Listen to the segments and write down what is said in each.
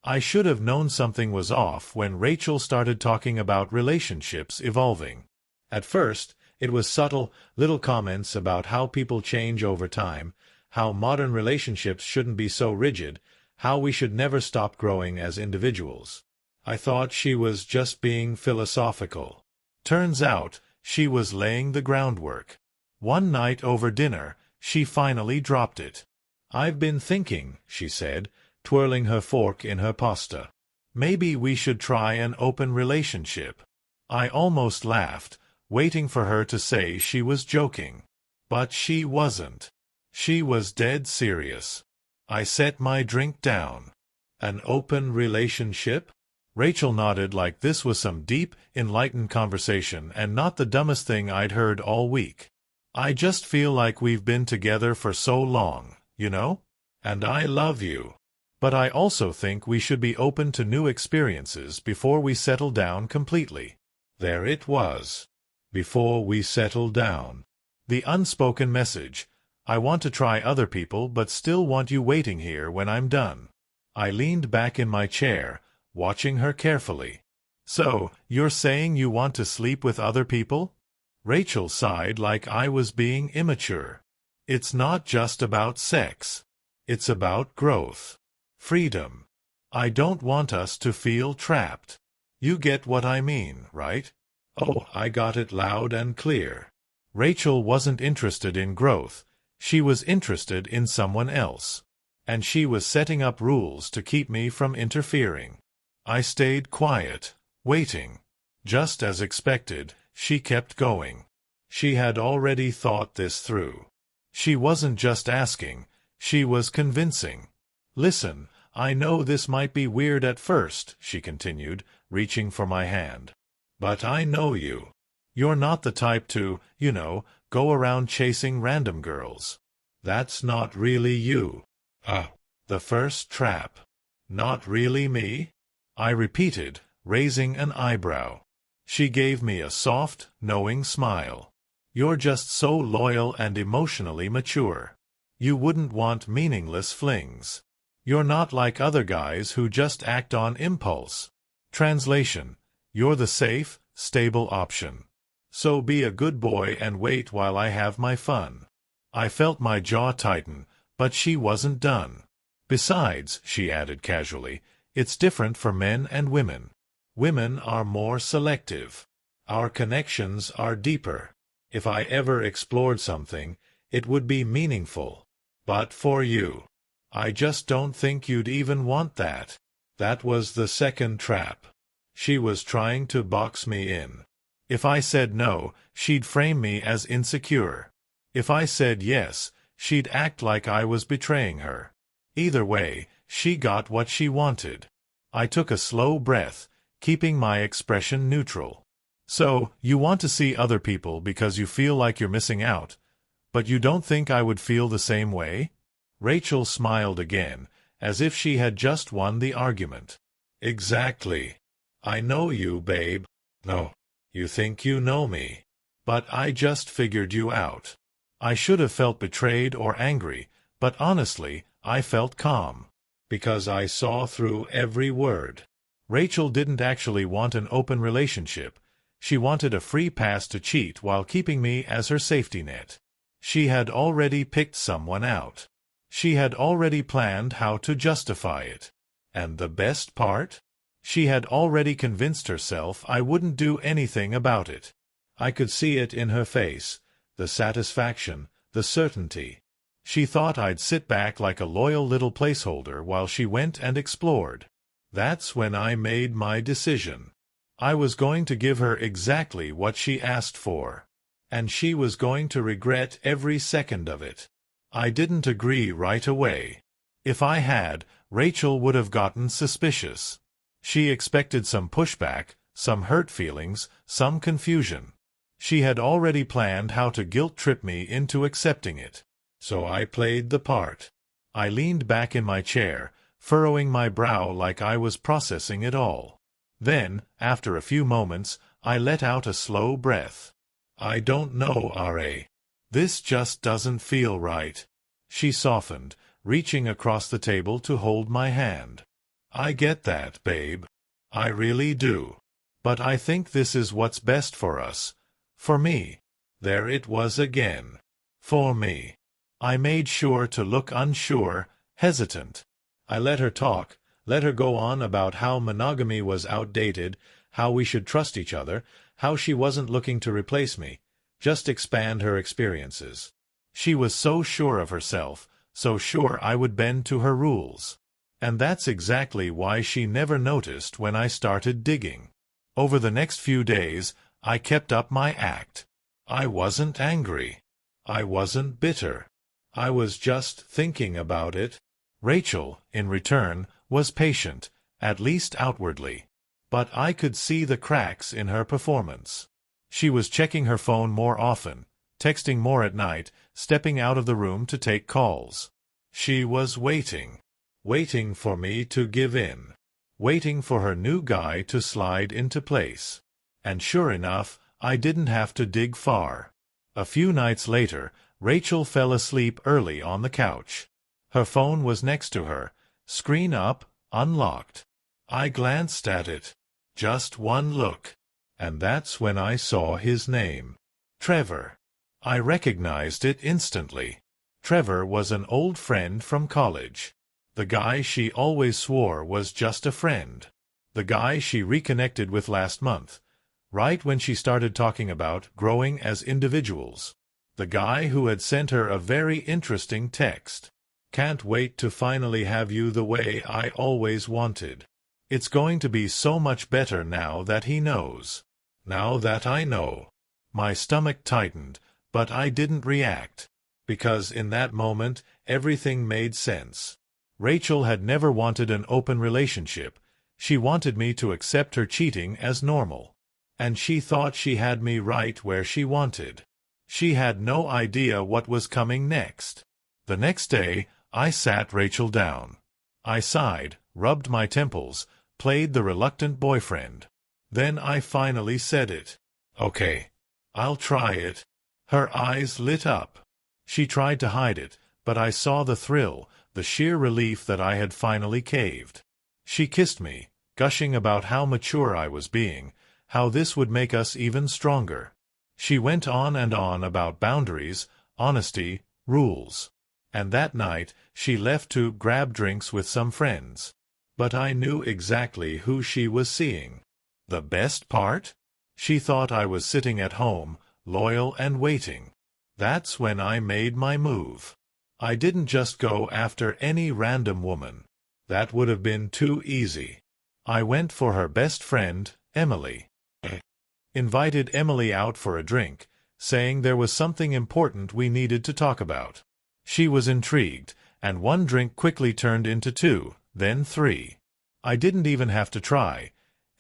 I should have known something was off when Rachel started talking about relationships evolving. At first, it was subtle, little comments about how people change over time, how modern relationships shouldn't be so rigid, how we should never stop growing as individuals. I thought she was just being philosophical. Turns out, she was laying the groundwork. One night over dinner, she finally dropped it. "I've been thinking," she said, twirling her fork in her pasta. "Maybe we should try an open relationship." I almost laughed, waiting for her to say she was joking. But she wasn't. She was dead serious. I set my drink down. "An open relationship?" Rachel nodded like this was some deep, enlightened conversation and not the dumbest thing I'd heard all week. "I just feel like we've been together for so long, you know? And I love you. But I also think we should be open to new experiences before we settle down completely." There it was. Before we settle down. The unspoken message. I want to try other people but still want you waiting here when I'm done. I leaned back in my chair, watching her carefully. "So, you're saying you want to sleep with other people?" Rachel sighed like I was being immature. "It's not just about sex. It's about growth. Freedom. I don't want us to feel trapped. You get what I mean, right?" Oh, I got it loud and clear. Rachel wasn't interested in growth. She was interested in someone else. And she was setting up rules to keep me from interfering. I stayed quiet, waiting. Just as expected, she kept going. She had already thought this through. She wasn't just asking, she was convincing. "Listen, I know this might be weird at first," she continued, reaching for my hand. "But I know you. You're not the type to, go around chasing random girls. That's not really you." The first trap. "Not really me?" I repeated, raising an eyebrow. She gave me a soft, knowing smile. "You're just so loyal and emotionally mature. You wouldn't want meaningless flings. You're not like other guys who just act on impulse." Translation: You're the safe, stable option. So be a good boy and wait while I have my fun. I felt my jaw tighten, but she wasn't done. "Besides," she added casually, "it's different for men and women. Women are more selective. Our connections are deeper. If I ever explored something, it would be meaningful. But for you, I just don't think you'd even want that." That was the second trap. She was trying to box me in. If I said no, she'd frame me as insecure. If I said yes, she'd act like I was betraying her. Either way, she got what she wanted. I took a slow breath, keeping my expression neutral. "So, you want to see other people because you feel like you're missing out, but you don't think I would feel the same way?" Rachel smiled again, as if she had just won the argument. "Exactly. I know you, babe. No, you think you know me. But I just figured you out." I should have felt betrayed or angry, but honestly, I felt calm. Because I saw through every word. Rachel didn't actually want an open relationship. She wanted a free pass to cheat while keeping me as her safety net. She had already picked someone out. She had already planned how to justify it. And the best part? She had already convinced herself I wouldn't do anything about it. I could see it in her face, the satisfaction, the certainty. She thought I'd sit back like a loyal little placeholder while she went and explored. That's when I made my decision. I was going to give her exactly what she asked for. And she was going to regret every second of it. I didn't agree right away. If I had, Rachel would have gotten suspicious. She expected some pushback, some hurt feelings, some confusion. She had already planned how to guilt-trip me into accepting it. So I played the part. I leaned back in my chair, furrowing my brow like I was processing it all. Then, after a few moments, I let out a slow breath. "I don't know, R.A. This just doesn't feel right." She softened, reaching across the table to hold my hand. I get that, babe. I really do. But I think this is what's best for us. For me. There it was again. For me. I made sure to look unsure, hesitant. I let her talk, let her go on about how monogamy was outdated, how we should trust each other, how she wasn't looking to replace me, just expand her experiences. She was so sure of herself, so sure I would bend to her rules. And that's exactly why she never noticed when I started digging. Over the next few days, I kept up my act. I wasn't angry. I wasn't bitter. I was just thinking about it. Rachel, in return, was patient, at least outwardly. But I could see the cracks in her performance. She was checking her phone more often, texting more at night, stepping out of the room to take calls. She was waiting. Waiting for me to give in. Waiting for her new guy to slide into place. And sure enough, I didn't have to dig far. A few nights later, Rachel fell asleep early on the couch. Her phone was next to her, screen up, unlocked. I glanced at it. Just one look. And that's when I saw his name. Trevor. I recognized it instantly. Trevor was an old friend from college. The guy she always swore was just a friend. The guy she reconnected with last month, right when she started talking about growing as individuals. The guy who had sent her a very interesting text. Can't wait to finally have you the way I always wanted. It's going to be so much better now that he knows. Now that I know. My stomach tightened, but I didn't react. Because in that moment, everything made sense. Rachel had never wanted an open relationship. She wanted me to accept her cheating as normal. And she thought she had me right where she wanted. She had no idea what was coming next. The next day, I sat Rachel down. I sighed, rubbed my temples, played the reluctant boyfriend. Then I finally said it. Okay. I'll try it. Her eyes lit up. She tried to hide it, but I saw the thrill, the sheer relief that I had finally caved. She kissed me, gushing about how mature I was being, how this would make us even stronger. She went on and on about boundaries, honesty, rules. And that night, she left to grab drinks with some friends. But I knew exactly who she was seeing. The best part? She thought I was sitting at home, loyal and waiting. That's when I made my move. I didn't just go after any random woman. That would have been too easy. I went for her best friend, Emily. Invited Emily out for a drink, saying there was something important we needed to talk about. She was intrigued, and one drink quickly turned into 2, then 3. I didn't even have to try.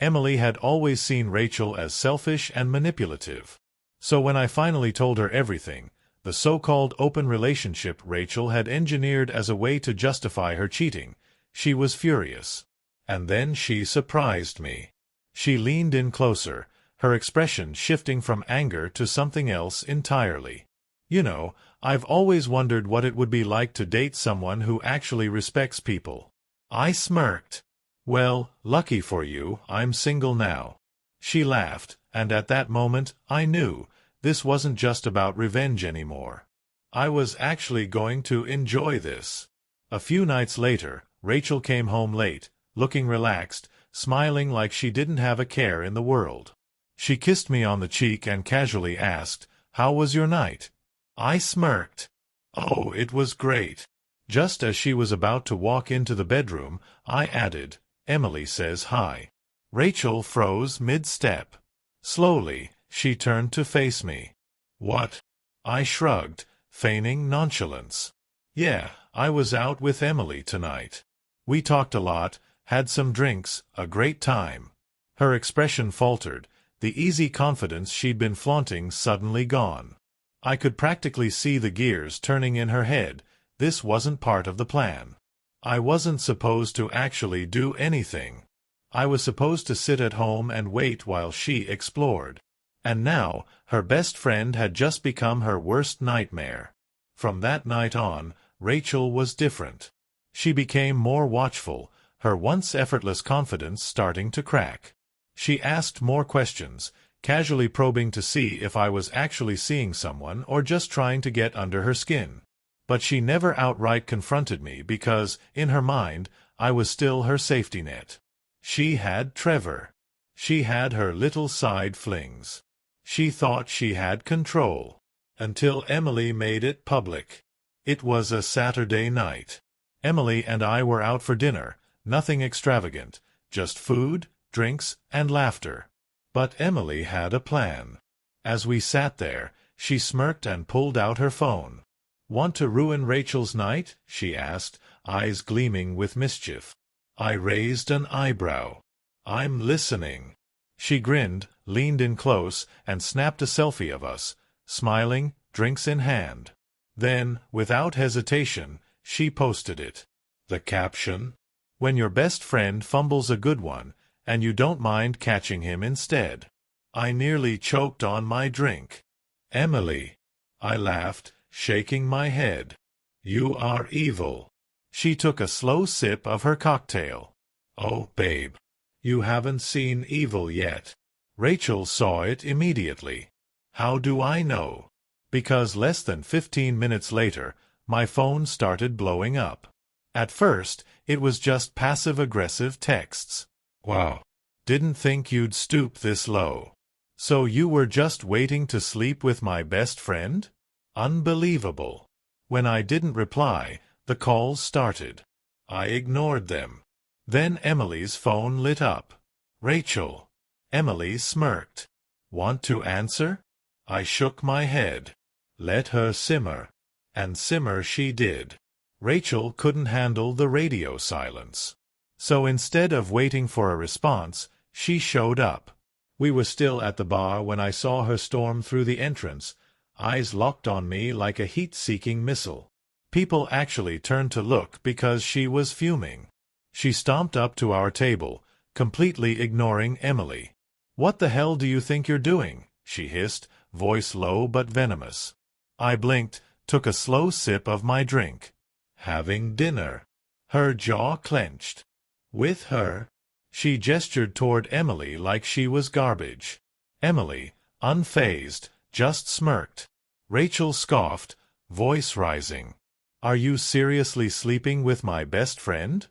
Emily had always seen Rachel as selfish and manipulative. So when I finally told her everything, the so-called open relationship Rachel had engineered as a way to justify her cheating, she was furious. And then she surprised me. She leaned in closer, her expression shifting from anger to something else entirely. You know, I've always wondered what it would be like to date someone who actually respects people. I smirked. Well, lucky for you, I'm single now. She laughed, and at that moment, I knew this wasn't just about revenge anymore. I was actually going to enjoy this. A few nights later, Rachel came home late, looking relaxed, smiling like she didn't have a care in the world. She kissed me on the cheek and casually asked, "How was your night?" I smirked. Oh, it was great. Just as she was about to walk into the bedroom, I added, "Emily says hi." Rachel froze mid-step. Slowly, she turned to face me. What? I shrugged, feigning nonchalance. Yeah, I was out with Emily tonight. We talked a lot, had some drinks, a great time. Her expression faltered, the easy confidence she'd been flaunting suddenly gone. I could practically see the gears turning in her head. This wasn't part of the plan. I wasn't supposed to actually do anything. I was supposed to sit at home and wait while she explored. And now, her best friend had just become her worst nightmare. From that night on, Rachel was different. She became more watchful, her once effortless confidence starting to crack. She asked more questions, casually probing to see if I was actually seeing someone or just trying to get under her skin. But she never outright confronted me because, in her mind, I was still her safety net. She had Trevor. She had her little side flings. She thought she had control. Until Emily made it public. It was a Saturday night. Emily and I were out for dinner, nothing extravagant, just food, drinks, and laughter. But Emily had a plan. As we sat there, she smirked and pulled out her phone. "Want to ruin Rachel's night?" she asked, eyes gleaming with mischief. I raised an eyebrow. "I'm listening." She grinned, leaned in close, and snapped a selfie of us, smiling, drinks in hand. Then, without hesitation, she posted it. The caption: "When your best friend fumbles a good one, and you don't mind catching him instead." I nearly choked on my drink. "Emily," I laughed, shaking my head. "You are evil." She took a slow sip of her cocktail. "Oh, babe, you haven't seen evil yet." Rachel saw it immediately. How do I know? Because less than 15 minutes later, my phone started blowing up. At first, it was just passive-aggressive texts. "Wow. Didn't think you'd stoop this low. So you were just waiting to sleep with my best friend? Unbelievable." When I didn't reply, the calls started. I ignored them. Then Emily's phone lit up. "Rachel." Emily smirked. "Want to answer?" I shook my head. Let her simmer. And simmer she did. Rachel couldn't handle the radio silence. So instead of waiting for a response, she showed up. We were still at the bar when I saw her storm through the entrance, eyes locked on me like a heat-seeking missile. People actually turned to look because she was fuming. She stomped up to our table, completely ignoring Emily. "What the hell do you think you're doing?" she hissed, voice low but venomous. I blinked, took a slow sip of my drink. "Having dinner." Her jaw clenched. "With her?" She gestured toward Emily like she was garbage. Emily, unfazed, just smirked. Rachel scoffed, voice rising. "Are you seriously sleeping with my best friend?"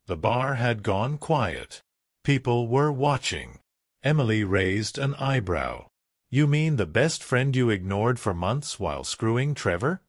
The bar had gone quiet. People were watching. Emily raised an eyebrow. "You mean the best friend you ignored for months while screwing Trevor?"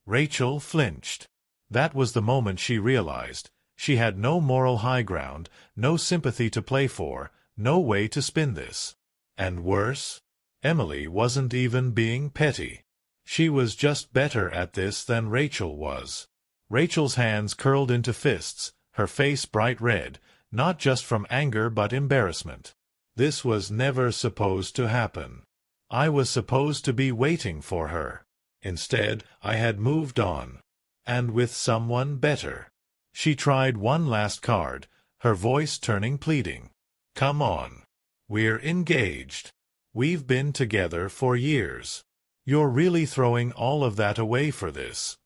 Rachel flinched. That was the moment she realized. She had no moral high ground, no sympathy to play for, no way to spin this. And worse, Emily wasn't even being petty. She was just better at this than Rachel was. Rachel's hands curled into fists, her face bright red, not just from anger but embarrassment. This was never supposed to happen. I was supposed to be waiting for her. Instead, I had moved on. And with someone better. She tried one last card, her voice turning pleading. "Come on. We're engaged. We've been together for years. You're really throwing all of that away for this?"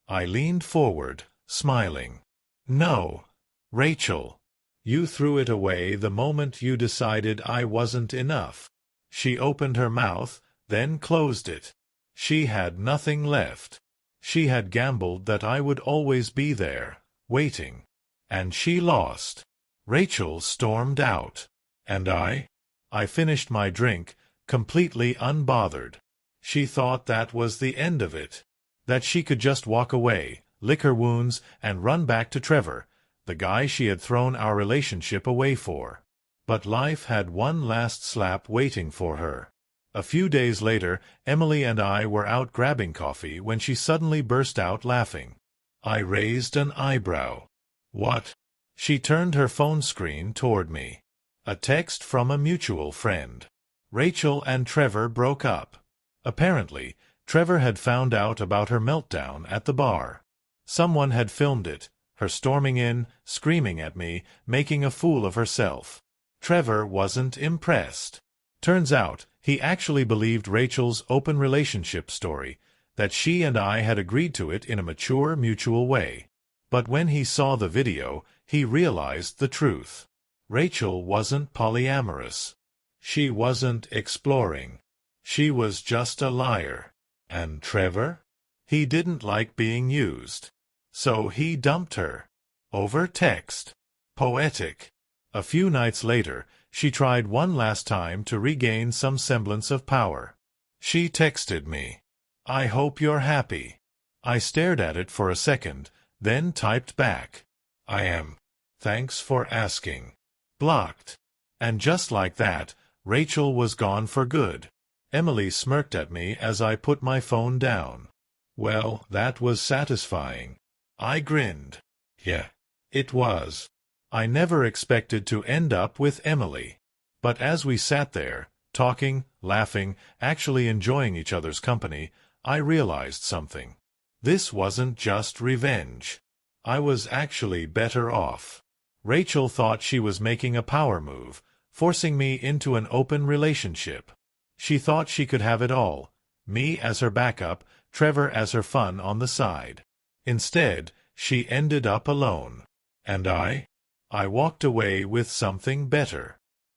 I leaned forward, smiling. "No, Rachel. You threw it away the moment you decided I wasn't enough." She opened her mouth, then closed it. She had nothing left. She had gambled that I would always be there, waiting. And she lost. Rachel stormed out. And I finished my drink, completely unbothered. She thought that was the end of it. That she could just walk away, lick her wounds, and run back to Trevor, the guy she had thrown our relationship away for. But life had one last slap waiting for her. A few days later, Emily and I were out grabbing coffee when she suddenly burst out laughing. I raised an eyebrow. "What?" She turned her phone screen toward me. A text from a mutual friend. Rachel and Trevor broke up. Apparently, Trevor had found out about her meltdown at the bar. Someone had filmed it, her storming in, screaming at me, making a fool of herself. Trevor wasn't impressed. Turns out, he actually believed Rachel's open relationship story, that she and I had agreed to it in a mature, mutual way. But when he saw the video, he realized the truth. Rachel wasn't polyamorous. She wasn't exploring. She was just a liar. And Trevor? He didn't like being used. So he dumped her. Over text. Poetic. A few nights later, she tried one last time to regain some semblance of power. She texted me, "I hope you're happy." I stared at it for a second, then typed back, "I am. Thanks for asking." Blocked. And just like that, Rachel was gone for good. Emily smirked at me as I put my phone down. Well, that was satisfying. I grinned. Yeah, it was. I never expected to end up with Emily. But as we sat there, talking, laughing, actually enjoying each other's company, I realized something. This wasn't just revenge. I was actually better off. Rachel thought she was making a power move, forcing me into an open relationship. She thought she could have it all, me as her backup, Trevor as her fun on the side. Instead, she ended up alone. And I walked away with something better.